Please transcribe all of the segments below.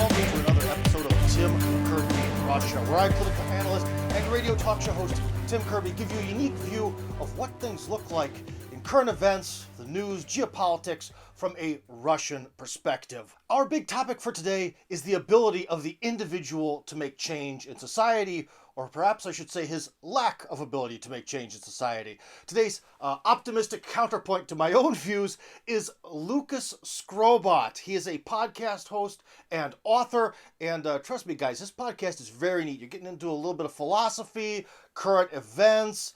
welcome to another episode of Tim Kirby Russia, where I, political analyst and radio talk show host Tim Kirby, give you a unique view of what things look like in current events, the news, geopolitics, from a Russian perspective. Our big topic for today is the ability of the individual to make change in society, or perhaps I should say his lack of ability to make change in society. Today's optimistic counterpoint to my own views is Lucas Skrobot. He is a podcast host and author, and trust me guys, this podcast is very neat. You're getting into a little bit of philosophy, current events.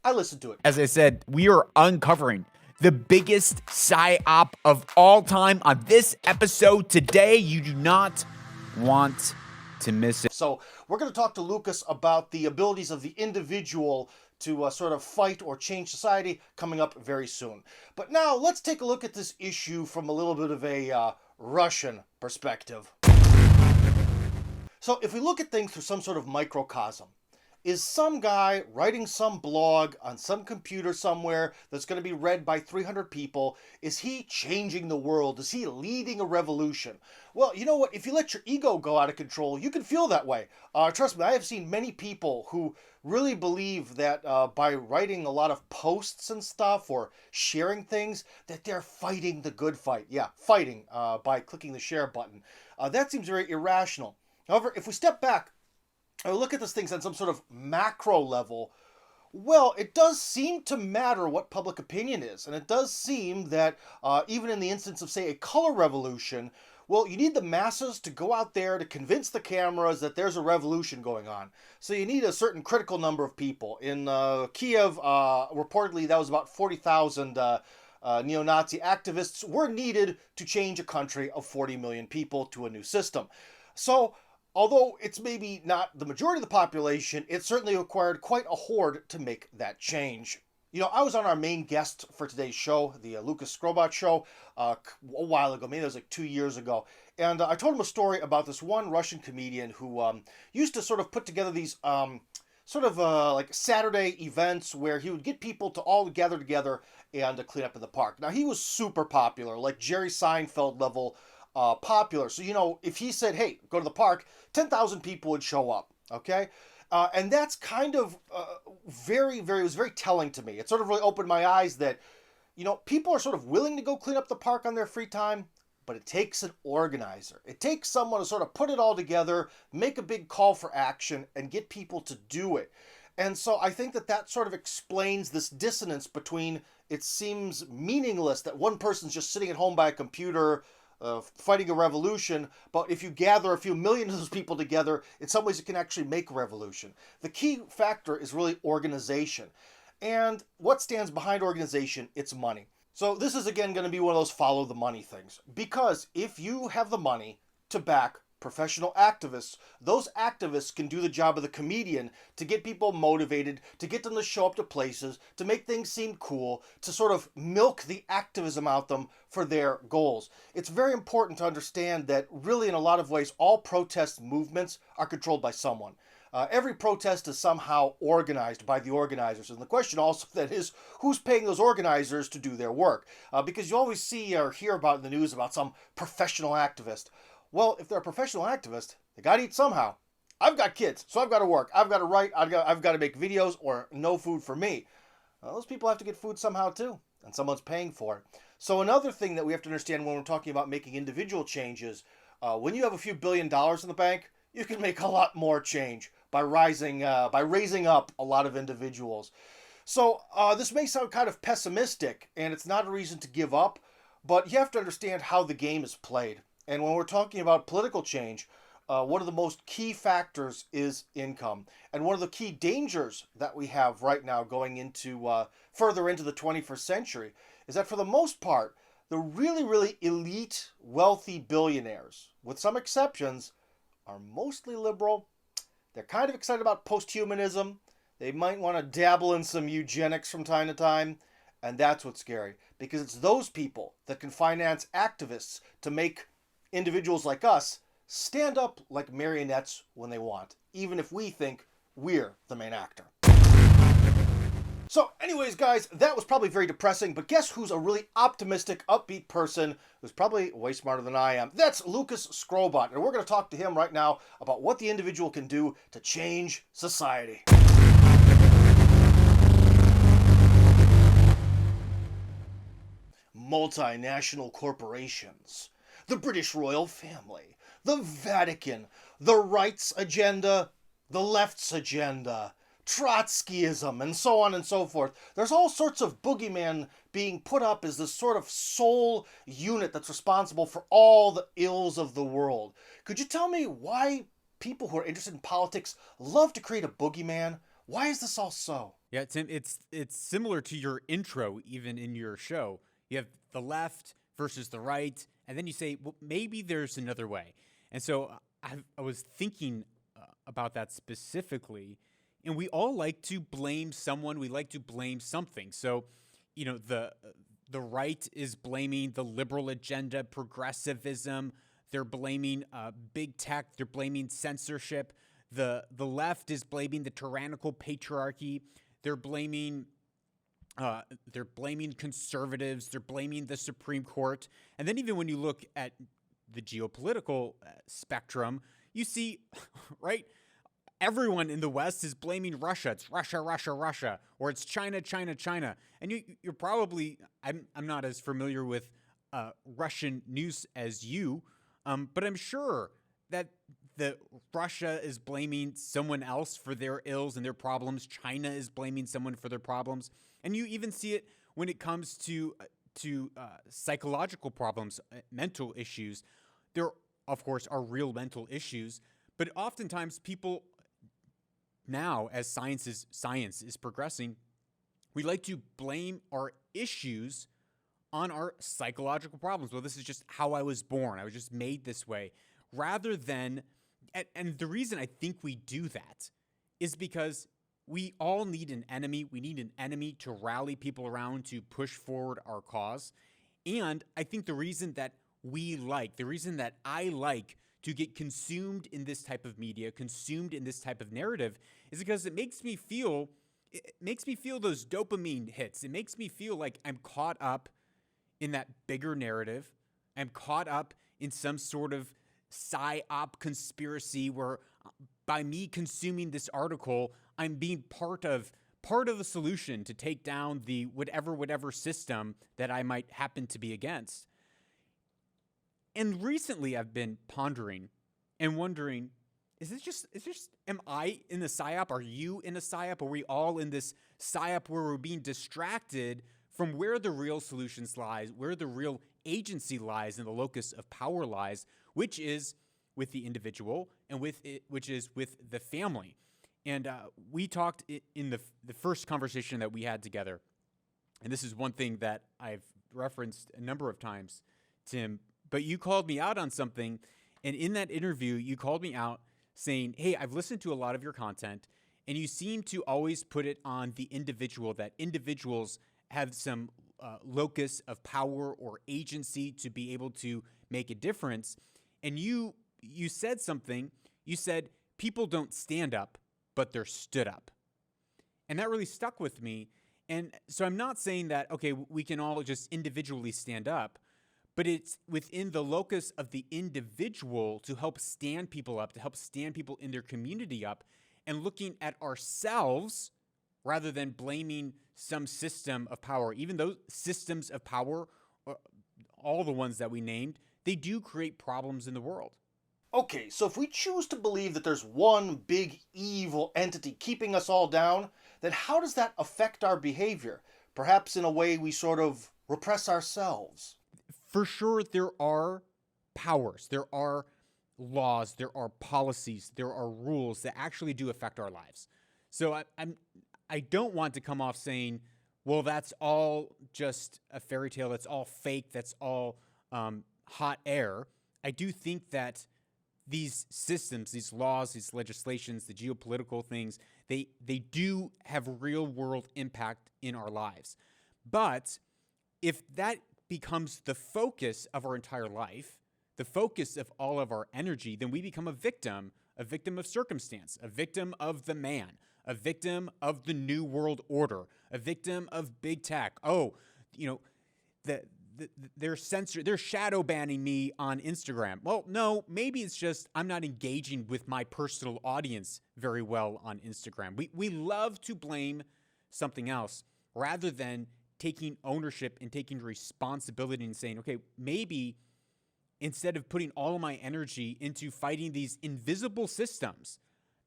I listen to it. As I said, we are uncovering the biggest psyop of all time on this episode today. You do not want to miss it. So we're going to talk to Lucas about the abilities of the individual to sort of fight or change society coming up very soon. But now let's take a look at this issue from a little bit of a Russian perspective. So if we look at things through some sort of microcosm, is some guy writing some blog on some computer somewhere that's going to be read by 300 people, is he changing the world? Is he leading a revolution? Well, you know what? If you let your ego go out of control, you can feel that way. Trust me, I have seen many people who really believe that by writing a lot of posts and stuff or sharing things, that they're fighting the good fight. Yeah, fighting by clicking the share button. That seems very irrational. However, if we step back, I look at these things on some sort of macro level, well, it does seem to matter what public opinion is. And it does seem that even in the instance of, say, a color revolution, well, you need the masses to go out there to convince the cameras that there's a revolution going on. So you need a certain critical number of people. In Kiev, reportedly, that was about 40,000 neo-Nazi activists were needed to change a country of 40 million people to a new system. So although it's maybe not the majority of the population, it certainly required quite a horde to make that change. You know, I was on our main guest for today's show, the Lucas Skrobot show, a while ago, maybe it was like 2 years ago. And I told him a story about this one Russian comedian who used to sort of put together these like Saturday events where he would get people to all gather together and clean up in the park. Now, he was super popular, like Jerry Seinfeld level popular. So, you know, if he said, hey, go to the park, 10,000 people would show up, okay? And that's kind of it was very telling to me. It sort of really opened my eyes that, you know, people are sort of willing to go clean up the park on their free time, but it takes an organizer. It takes someone to sort of put it all together, make a big call for action, and get people to do it. And so I think that sort of explains this dissonance between it seems meaningless that one person's just sitting at home by a computer fighting a revolution, but if you gather a few million of those people together, in some ways it can actually make a revolution. The key factor is really organization. And what stands behind organization? It's money. So this is again going to be one of those follow the money things. Because if you have the money to back professional activists, those activists can do the job of the comedian to get people motivated, to get them to show up to places, to make things seem cool, to sort of milk the activism out them for their goals. It's very important to understand that really in a lot of ways, all protest movements are controlled by someone. Every protest is somehow organized by the organizers. And the question also then is, who's paying those organizers to do their work? Because you always see or hear about in the news about some professional activist. Well, if they're a professional activist, they got to eat somehow. I've got kids, so I've got to work. I've got to write. I've got to make videos or no food for me. Well, those people have to get food somehow too, and someone's paying for it. So another thing that we have to understand when we're talking about making individual changes, when you have a few $1 billion in the bank, you can make a lot more change by raising up a lot of individuals. So this may sound kind of pessimistic, and it's not a reason to give up, but you have to understand how the game is played. And when we're talking about political change, one of the most key factors is income. And one of the key dangers that we have right now going into further into the 21st century is that for the most part, the really, really elite, wealthy billionaires, with some exceptions, are mostly liberal. They're kind of excited about posthumanism. They might want to dabble in some eugenics from time to time. And that's what's scary, because it's those people that can finance activists to make individuals like us stand up like marionettes when they want, even if we think we're the main actor. So, anyways, guys, that was probably very depressing, but guess who's a really optimistic, upbeat person who's probably way smarter than I am? That's Lucas Skrobot, and we're going to talk to him right now about what the individual can do to change society. Multinational corporations, the British royal family, the Vatican, the right's agenda, the left's agenda, Trotskyism, and so on and so forth. There's all sorts of boogeymen being put up as this sort of sole unit that's responsible for all the ills of the world. Could you tell me why people who are interested in politics love to create a boogeyman? Why is this all so? Yeah, Tim, it's similar to your intro, even in your show. You have the left versus the right, and then you say, well, maybe there's another way. And so I was thinking about that specifically, and we all like to blame someone. We like to blame something. So, you know, the right is blaming the liberal agenda, progressivism. They're blaming big tech. They're blaming censorship. The left is blaming the tyrannical patriarchy. They're blaming conservatives. They're blaming the Supreme Court. And then even when you look at the geopolitical spectrum, you see, right, everyone in the West is blaming Russia. It's Russia, Russia, Russia, or it's China, China, China. And you're probably, I'm not as familiar with Russian news as you, but I'm sure that Russia is blaming someone else for their ills and their problems. China is blaming someone for their problems. And you even see it when it comes to psychological problems, mental issues. There, of course, are real mental issues, but oftentimes people now, as science is progressing, we like to blame our issues on our psychological problems. Well, this is just how I was born. I was just made this way. Rather than, and the reason I think we do that is because we all need an enemy. We need an enemy to rally people around to push forward our cause. And I think the reason that I like to get consumed in this type of media, consumed in this type of narrative, is because it makes me feel those dopamine hits. It makes me feel like I'm caught up in that bigger narrative. I'm caught up in some sort of psyop conspiracy where by me consuming this article, I'm being part of the solution to take down the whatever system that I might happen to be against. And recently I've been pondering and wondering, am I in the psyop? Are you in a psyop? Are we all in this psyop where we're being distracted from where the real solutions lies, where the real agency lies and the locus of power lies, which is with the individual and which is with the family. And we talked in the first conversation that we had together, and this is one thing that I've referenced a number of times, Tim, but you called me out on something, and in that interview, you called me out saying, hey, I've listened to a lot of your content, and you seem to always put it on the individual, that individuals have some locus of power or agency to be able to make a difference. And you said something. You said, people don't stand up, but they're stood up. And that really stuck with me. And so I'm not saying that, okay, we can all just individually stand up, but it's within the locus of the individual to help stand people up, to help stand people in their community up, and looking at ourselves rather than blaming some system of power. Even those systems of power, all the ones that we named, they do create problems in the world. Okay, so if we choose to believe that there's one big evil entity keeping us all down, then how does that affect our behavior? Perhaps in a way we sort of repress ourselves. For sure, there are powers, there are laws, there are policies, there are rules that actually do affect our lives. So I don't want to come off saying, well, that's all just a fairy tale, that's all fake, that's all hot air. I do think that these systems, these laws, these legislations, the geopolitical things, they do have real world impact in our lives. But if that becomes the focus of our entire life, the focus of all of our energy, then we become a victim of circumstance, a victim of the man, a victim of the New World Order, a victim of big tech. Oh, you know, they're shadow banning me on Instagram. Well, no, maybe it's just I'm not engaging with my personal audience very well on Instagram. We love to blame something else rather than taking ownership and taking responsibility and saying, okay, maybe instead of putting all of my energy into fighting these invisible systems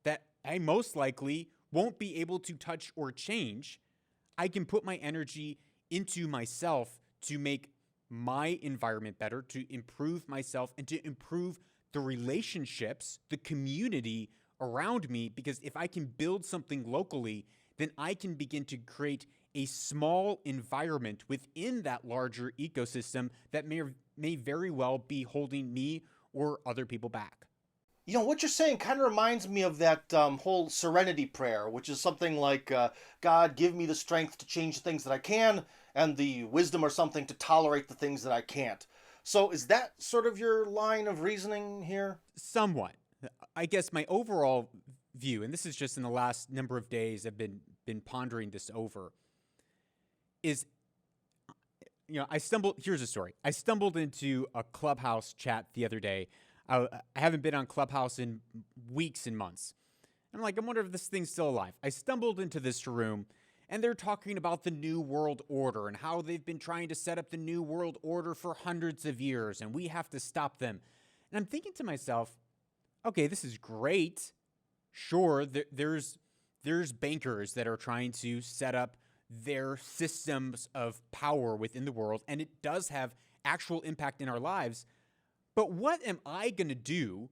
that I most likely won't be able to touch or change, I can put my energy into myself to make my environment better, to improve myself, and to improve the relationships, the community around me. Because if I can build something locally, then I can begin to create a small environment within that larger ecosystem that may very well be holding me or other people back. What you're saying kind of reminds me of that whole serenity prayer, which is something like, God, give me the strength to change the things that I can, and the wisdom or something to tolerate the things that I can't. So is that sort of your line of reasoning here? Somewhat. I guess my overall view, and this is just in the last number of days I've been pondering this over, is, here's a story. I stumbled into a Clubhouse chat the other day. I haven't been on Clubhouse in weeks and months. I'm like, I wonder if this thing's still alive. I stumbled into this room, and they're talking about the New World Order and how they've been trying to set up the New World Order for hundreds of years, and we have to stop them. And I'm thinking to myself, okay, this is great. Sure, there's bankers that are trying to set up their systems of power within the world, and it does have actual impact in our lives. But what am I going to do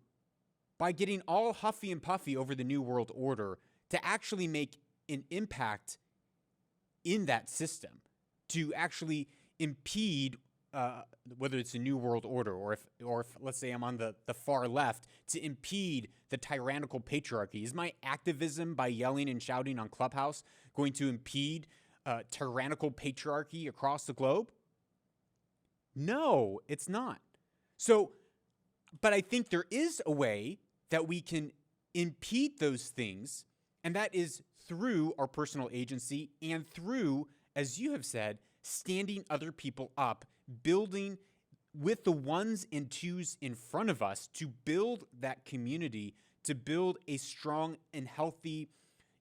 by getting all huffy and puffy over the New World Order to actually make an impact in that system, to actually impede whether it's a New World Order or if let's say I'm on the far left, to impede the tyrannical patriarchy? Is my activism by yelling and shouting on Clubhouse going to impede tyrannical patriarchy across the globe? No, it's not. So, but I think there is a way that we can impede those things, and that is through our personal agency and through, as you have said, standing other people up, building with the ones and twos in front of us to build that community, to build a strong and healthy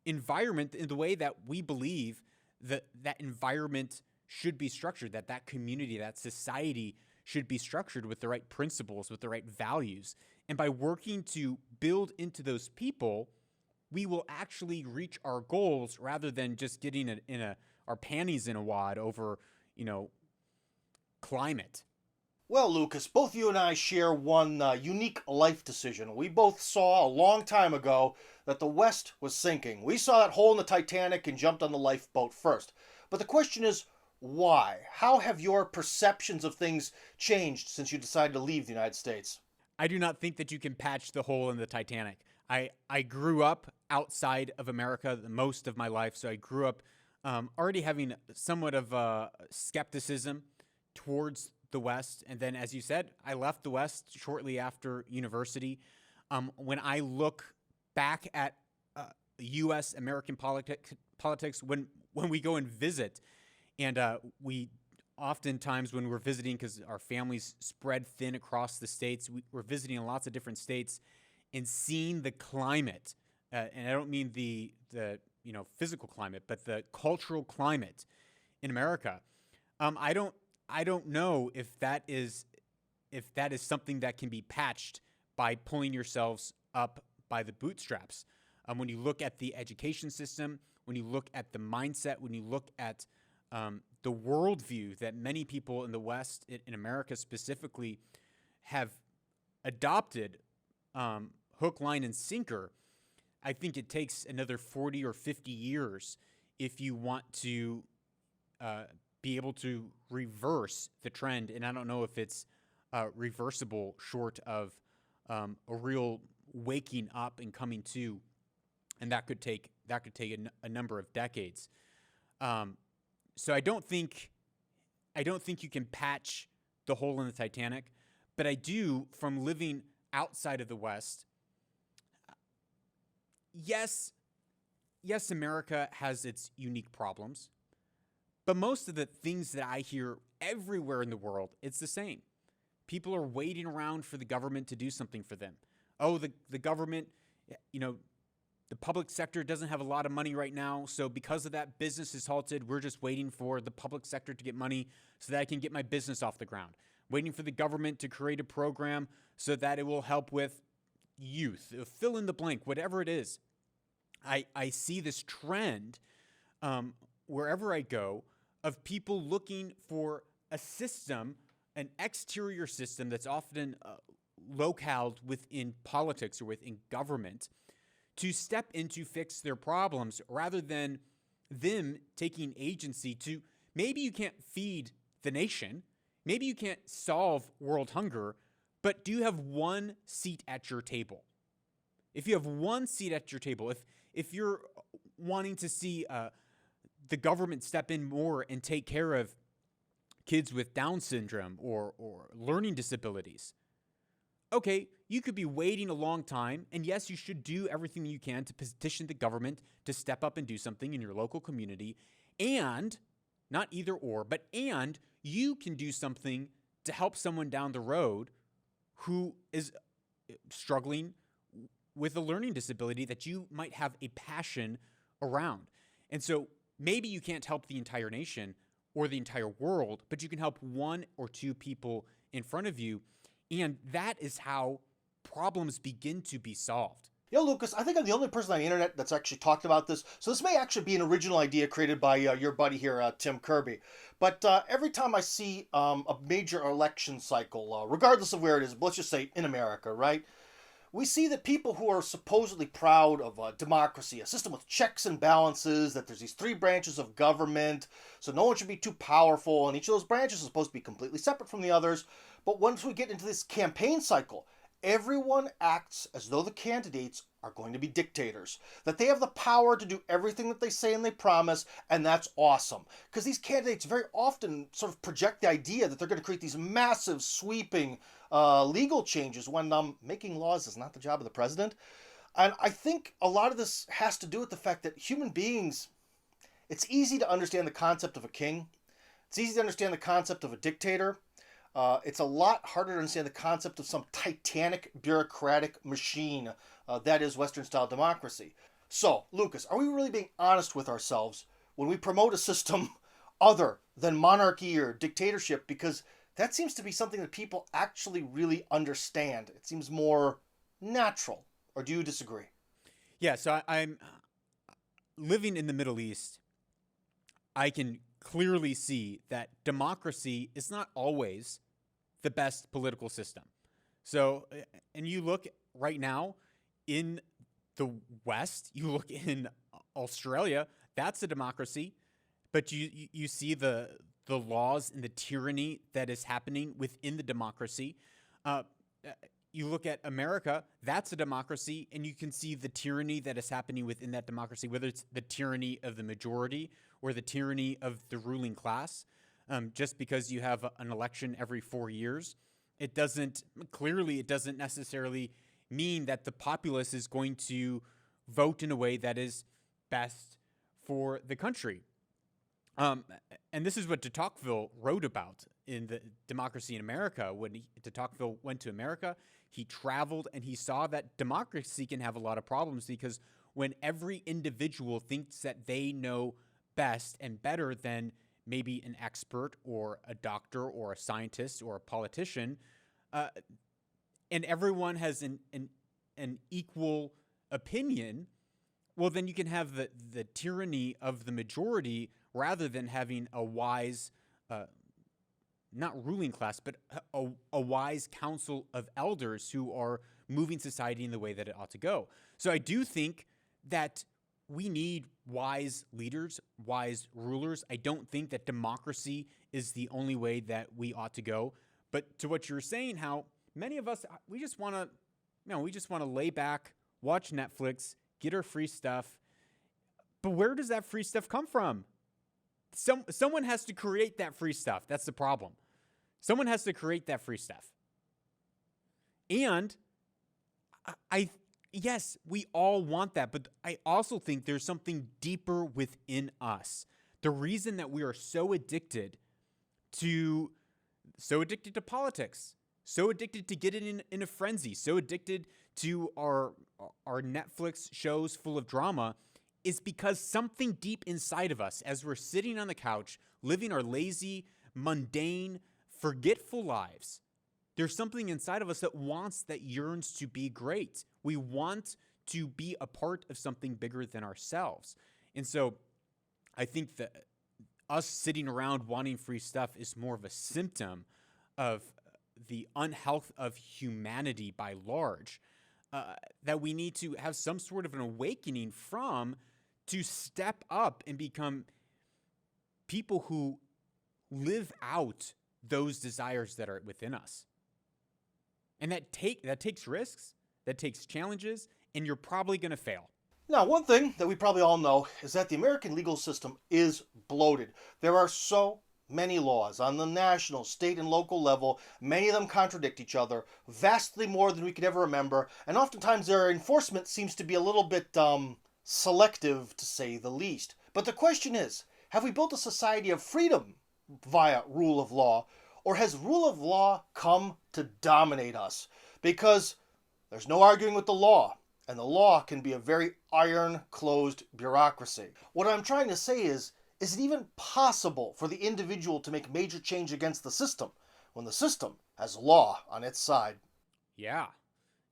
environment in the way that we believe that that environment should be structured, that community, that society should be structured with the right principles, with the right values. And by working to build into those people, we will actually reach our goals rather than just getting our panties in a wad over, climate. Well, Lucas, both you and I share one unique life decision. We both saw a long time ago that the West was sinking. We saw that hole in the Titanic and jumped on the lifeboat first. But the question is, why? How have your perceptions of things changed since you decided to leave the United States? I do not think that you can patch the hole in the Titanic. I grew up outside of America most of my life, so I grew up already having somewhat of skepticism towards the West. And then, as you said, I left the West shortly after university. When I look back at U.S. American politics, when we go and visit, and we oftentimes, when we're visiting, because our families spread thin across the states, we're visiting in lots of different states and seeing the climate. And I don't mean the physical climate, but the cultural climate in America. I don't know if that is something that can be patched by pulling yourselves up by the bootstraps. When you look at the education system, when you look at the mindset, when you look at the worldview that many people in the West, in America specifically, have adopted, hook, line, and sinker, I think it takes another 40 or 50 years if you want to be able to reverse the trend. And I don't know if it's reversible short of a real waking up and coming to, and that could take a number of decades. So I don't think you can patch the hole in the Titanic, but I do, from living outside of the West. Yes, yes, America has its unique problems, but most of the things that I hear everywhere in the world, it's the same. People are waiting around for the government to do something for them. Oh, the government, you know, the public sector doesn't have a lot of money right now, so because of that, business is halted. We're just waiting for the public sector to get money so that I can get my business off the ground. Waiting for the government to create a program so that it will help with youth, fill in the blank, whatever it is. I see this trend wherever I go of people looking for a system, an exterior system that's often localed within politics or within government to step in to fix their problems rather than them taking agency to, maybe you can't feed the nation, maybe you can't solve world hunger, but do you have one seat at your table? If you have one seat at your table, if you're wanting to see the government step in more and take care of kids with Down syndrome or learning disabilities, okay, you could be waiting a long time, and yes, you should do everything you can to petition the government to step up and do something in your local community, and, not either or, but and you can do something to help someone down the road who is struggling with a learning disability that you might have a passion around. And so maybe you can't help the entire nation or the entire world, but you can help one or two people in front of you. And that is how problems begin to be solved. Lucas, I think I'm the only person on the internet that's actually talked about this. So this may actually be an original idea created by your buddy here, Tim Kirby. But every time I see a major election cycle, regardless of where it is, but let's just say in America, right? We see that people who are supposedly proud of democracy, a system with checks and balances, that there's these three branches of government, so no one should be too powerful, and each of those branches is supposed to be completely separate from the others. But once we get into this campaign cycle, everyone acts as though the candidates are going to be dictators, that they have the power to do everything that they say and they promise, and that's awesome. Because these candidates very often sort of project the idea that they're going to create these massive, sweeping legal changes when making laws is not the job of the president. And I think a lot of this has to do with the fact that human beings, it's easy to understand the concept of a king. It's easy to understand the concept of a dictator. It's a lot harder to understand the concept of some titanic bureaucratic machine that is Western-style democracy. So, Lucas, are we really being honest with ourselves when we promote a system other than monarchy or dictatorship? Because that seems to be something that people actually really understand. It seems more natural. Or do you disagree? Yeah, so I'm living in the Middle East. I can clearly see that democracy is not always the best political system. So, and you look right now in the West, you look in Australia, that's a democracy, but you see the laws and the tyranny that is happening within the democracy. You look at America, that's a democracy, and you can see the tyranny that is happening within that democracy, whether it's the tyranny of the majority or the tyranny of the ruling class. Just because you have an election every 4 years, it doesn't necessarily mean that the populace is going to vote in a way that is best for the country. And this is what de Tocqueville wrote about in the Democracy in America. When de Tocqueville went to America, he traveled and he saw that democracy can have a lot of problems because when every individual thinks that they know best and better than maybe an expert or a doctor or a scientist or a politician, and everyone has an equal opinion, well, then you can have the tyranny of the majority rather than having a wise, not ruling class, but a wise council of elders who are moving society in the way that it ought to go. So I do think that we need wise leaders, wise rulers. I don't think that democracy is the only way that we ought to go. But to what you're saying, how many of us, we just want to lay back, watch Netflix, get our free stuff. But where does that free stuff come from? Someone has to create that free stuff. That's the problem. Someone has to create that free stuff. And yes, we all want that, but I also think there's something deeper within us. The reason that we are to so addicted to politics, so addicted to getting in a frenzy, so addicted to our Netflix shows full of drama is because something deep inside of us, as we're sitting on the couch, living our lazy, mundane, forgetful lives, there's something inside of us that yearns to be great. We want to be a part of something bigger than ourselves. And so I think that us sitting around wanting free stuff is more of a symptom of the unhealth of humanity by large, that we need to have some sort of an awakening from, to step up and become people who live out those desires that are within us. And that takes risks, that takes challenges, and you're probably going to fail. Now, one thing that we probably all know is that the American legal system is bloated. There are so many laws on the national, state, and local level. Many of them contradict each other, vastly more than we could ever remember, and oftentimes their enforcement seems to be a little bit selective, to say the least. But the question is, have we built a society of freedom via rule of law, or has rule of law come to dominate us? Because there's no arguing with the law, and the law can be a very iron-closed bureaucracy. What I'm trying to say is it even possible for the individual to make major change against the system when the system has law on its side? Yeah.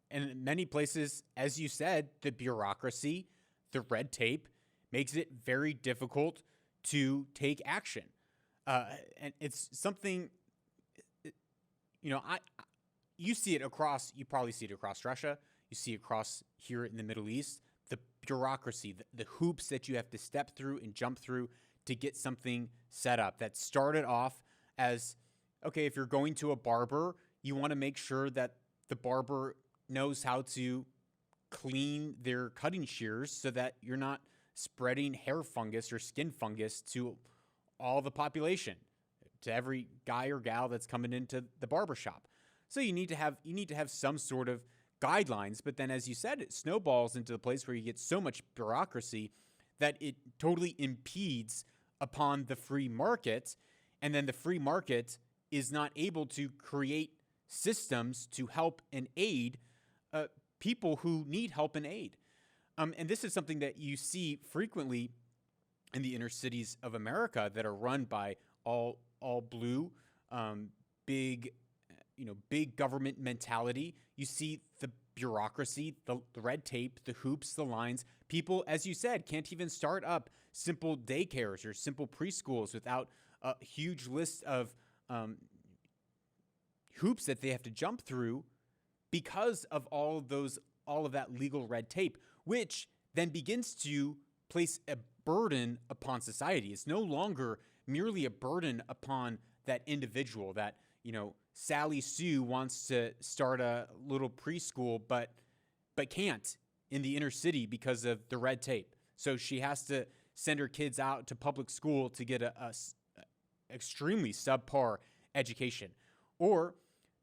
And in many places, as you said, the bureaucracy, the red tape, makes it very difficult to take action. And it's something, you see it across, you probably see it across Russia. You see across here in the Middle East, the bureaucracy, the hoops that you have to step through and jump through to get something set up that started off as, okay, if you're going to a barber, you want to make sure that the barber knows how to clean their cutting shears so that you're not spreading hair fungus or skin fungus to all the population, to every guy or gal that's coming into the barber shop. So you need to have some sort of guidelines, but then, as you said, it snowballs into the place where you get so much bureaucracy that it totally impedes upon the free market, and then the free market is not able to create systems to help and aid people who need help and aid. And this is something that you see frequently in the inner cities of America that are run by all blue, big government mentality. You see the bureaucracy, the red tape, the hoops, the lines. People, as you said, can't even start up simple daycares or simple preschools without a huge list of hoops that they have to jump through because of all of that legal red tape, which then begins to place a burden upon society. It's no longer merely a burden upon that individual, that, Sally Sue wants to start a little preschool, but can't in the inner city because of the red tape. So she has to send her kids out to public school to get a extremely subpar education. Or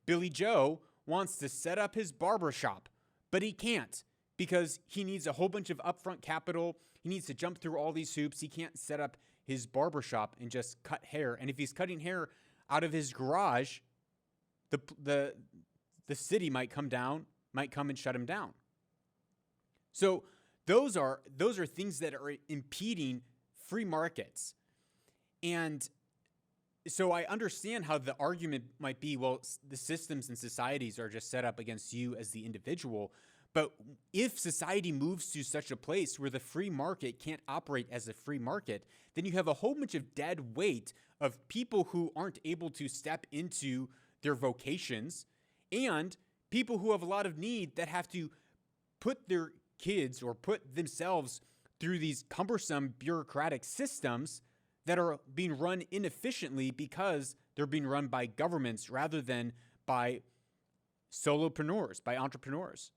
Billy Joe wants to set up his barber shop, but he can't because he needs a whole bunch of upfront capital. He needs to jump through all these hoops. He can't set up his barber shop and just cut hair. And if he's cutting hair out of his garage, the city might come and shut him down. So those are things that are impeding free markets. And so I understand how the argument might be, well, the systems and societies are just set up against you as the individual. But if society moves to such a place where the free market can't operate as a free market, then you have a whole bunch of dead weight of people who aren't able to step into their vocations, and people who have a lot of need that have to put their kids or put themselves through these cumbersome bureaucratic systems that are being run inefficiently because they're being run by governments rather than by solopreneurs, by entrepreneurs.